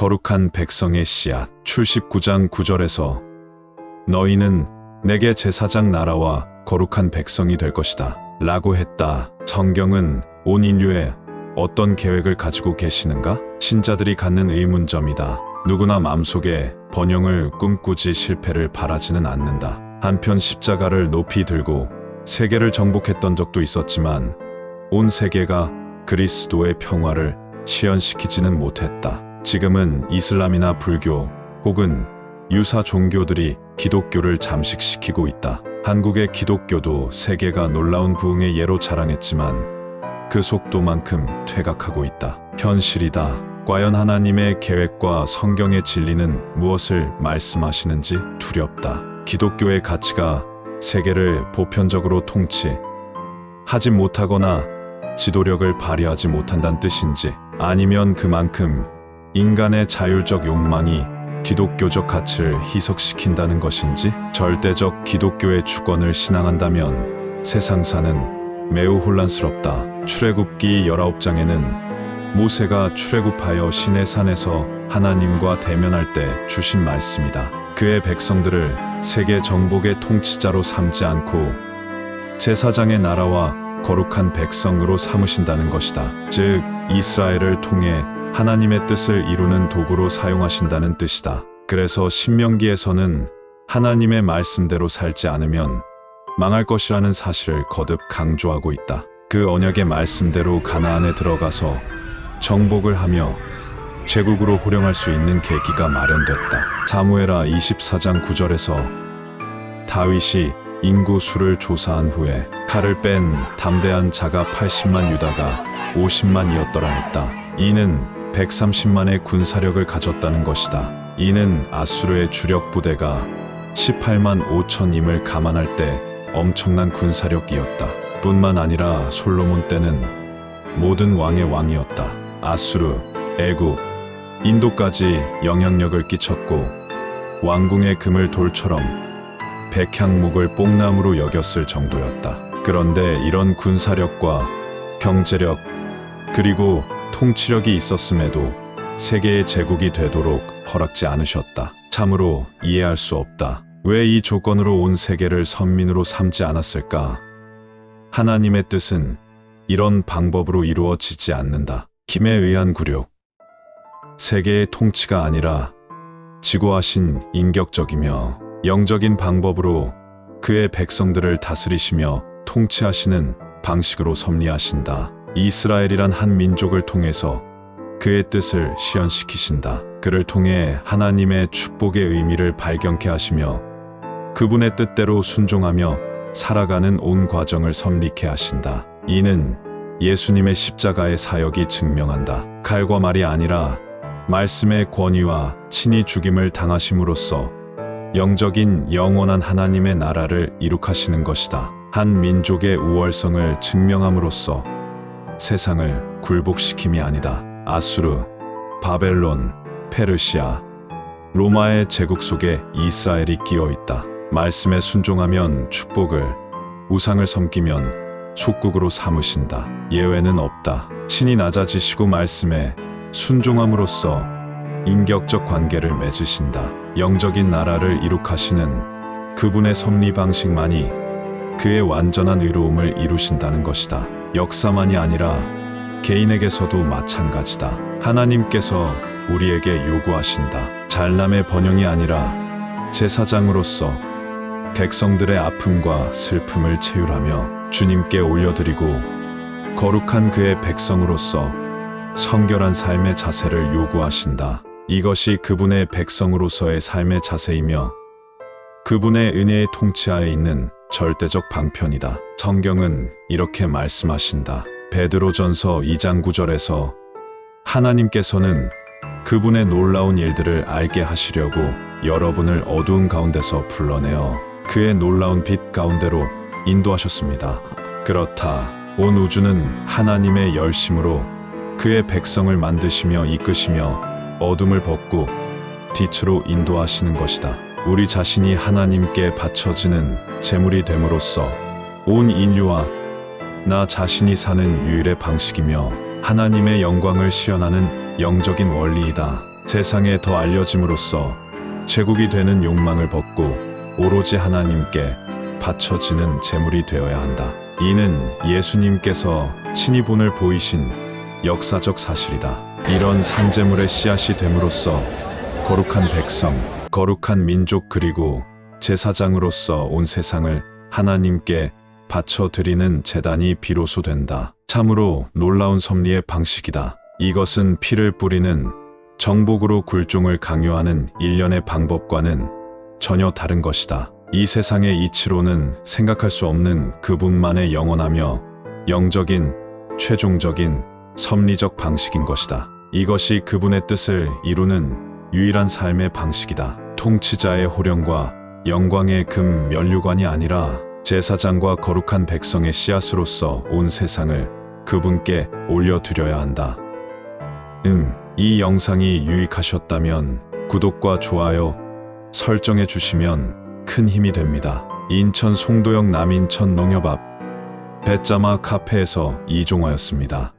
거룩한 백성의 씨앗. 출십 9장 9절에서 너희는 내게 제사장 나라와 거룩한 백성이 될 것이다 라고 했다. 성경은 온 인류에 어떤 계획을 가지고 계시는가? 신자들이 갖는 의문점이다. 누구나 마음속에 번영을 꿈꾸지 실패를 바라지는 않는다. 한편 십자가를 높이 들고 세계를 정복했던 적도 있었지만 온 세계가 그리스도의 평화를 실현시키지는 못했다. 지금은 이슬람이나 불교 혹은 유사 종교들이 기독교를 잠식시키고 있다. 한국의 기독교도 세계가 놀라운 부흥의 예로 자랑했지만 그 속도만큼 퇴각하고 있다. 현실이다. 과연 하나님의 계획과 성경의 진리는 무엇을 말씀하시는지 두렵다. 기독교의 가치가 세계를 보편적으로 통치하지 못하거나 지도력을 발휘하지 못한다는 뜻인지, 아니면 그만큼 인간의 자율적 욕망이 기독교적 가치를 희석시킨다는 것인지. 절대적 기독교의 주권을 신앙한다면 세상사는 매우 혼란스럽다. 출애굽기 19장에는 모세가 출애굽하여 시내산에서 하나님과 대면할 때 주신 말씀이다. 그의 백성들을 세계 정복의 통치자로 삼지 않고 제사장의 나라와 거룩한 백성으로 삼으신다는 것이다. 즉 이스라엘을 통해 하나님의 뜻을 이루는 도구로 사용하신다는 뜻이다. 그래서 신명기에서는 하나님의 말씀대로 살지 않으면 망할 것이라는 사실을 거듭 강조하고 있다. 그 언약의 말씀대로 가나안에 들어가서 정복을 하며 제국으로 호령할 수 있는 계기가 마련됐다. 사무엘하 24장 9절에서 다윗이 인구 수를 조사한 후에 칼을 뺀 담대한 자가 80만, 유다가 50만이었더라 했다. 이는 130만의 군사력을 가졌다는 것이다. 이는 아수르의 주력 부대가 18만 5천임을 감안할 때 엄청난 군사력이었다. 뿐만 아니라 솔로몬 때는 모든 왕의 왕이었다. 아수르, 애굽, 인도까지 영향력을 끼쳤고 왕궁의 금을 돌처럼 백향목을 뽕나무로 여겼을 정도였다. 그런데 이런 군사력과 경제력 그리고 통치력이 있었음에도 세계의 제국이 되도록 허락지 않으셨다. 참으로 이해할 수 없다. 왜 이 조건으로 온 세계를 선민으로 삼지 않았을까? 하나님의 뜻은 이런 방법으로 이루어지지 않는다. 김에 의한 굴욕. 세계의 통치가 아니라 지고하신 인격적이며 영적인 방법으로 그의 백성들을 다스리시며 통치하시는 방식으로 섭리하신다. 이스라엘이란 한 민족을 통해서 그의 뜻을 실현시키신다. 그를 통해 하나님의 축복의 의미를 발견케 하시며 그분의 뜻대로 순종하며 살아가는 온 과정을 섭리케 하신다. 이는 예수님의 십자가의 사역이 증명한다. 칼과 말이 아니라 말씀의 권위와 친히 죽임을 당하심으로써 영적인 영원한 하나님의 나라를 이룩하시는 것이다. 한 민족의 우월성을 증명함으로써 세상을 굴복시킴이 아니다. 아수르, 바벨론, 페르시아, 로마의 제국 속에 이스라엘이 끼어 있다. 말씀에 순종하면 축복을, 우상을 섬기면 속국으로 삼으신다. 예외는 없다. 친히 낮아지시고 말씀에 순종함으로써 인격적 관계를 맺으신다. 영적인 나라를 이룩하시는 그분의 섭리 방식만이 그의 완전한 의로움을 이루신다는 것이다. 역사만이 아니라 개인에게서도 마찬가지다. 하나님께서 우리에게 요구하신다. 잘남의 번영이 아니라 제사장으로서 백성들의 아픔과 슬픔을 채율하며 주님께 올려드리고 거룩한 그의 백성으로서 성결한 삶의 자세를 요구하신다. 이것이 그분의 백성으로서의 삶의 자세이며 그분의 은혜의 통치하에 있는 절대적 방편이다. 성경은 이렇게 말씀하신다. 베드로전서 2장 9절에서 하나님께서는 그분의 놀라운 일들을 알게 하시려고 여러분을 어두운 가운데서 불러내어 그의 놀라운 빛 가운데로 인도하셨습니다. 그렇다. 온 우주는 하나님의 열심으로 그의 백성을 만드시며 이끄시며 어둠을 벗고 빛으로 인도하시는 것이다. 우리 자신이 하나님께 바쳐지는 제물이 됨으로써 온 인류와 나 자신이 사는 유일의 방식이며 하나님의 영광을 시연하는 영적인 원리이다. 세상에 더 알려짐으로써 제국이 되는 욕망을 벗고 오로지 하나님께 바쳐지는 제물이 되어야 한다. 이는 예수님께서 친히 본을 보이신 역사적 사실이다. 이런 산제물의 씨앗이 됨으로써 거룩한 백성, 거룩한 민족 그리고 제사장으로서 온 세상을 하나님께 바쳐드리는 제단이 비로소 된다. 참으로 놀라운 섭리의 방식이다. 이것은 피를 뿌리는 정복으로 굴종을 강요하는 일련의 방법과는 전혀 다른 것이다. 이 세상의 이치로는 생각할 수 없는 그분만의 영원하며 영적인, 최종적인 섭리적 방식인 것이다. 이것이 그분의 뜻을 이루는 유일한 삶의 방식이다. 통치자의 호령과 영광의 금 면류관이 아니라 제사장과 거룩한 백성의 씨앗으로서 온 세상을 그분께 올려드려야 한다. 이 영상이 유익하셨다면 구독과 좋아요, 설정해 주시면 큰 힘이 됩니다. 인천 송도역 남인천 농협 앞 배짜마 카페에서 이종화였습니다.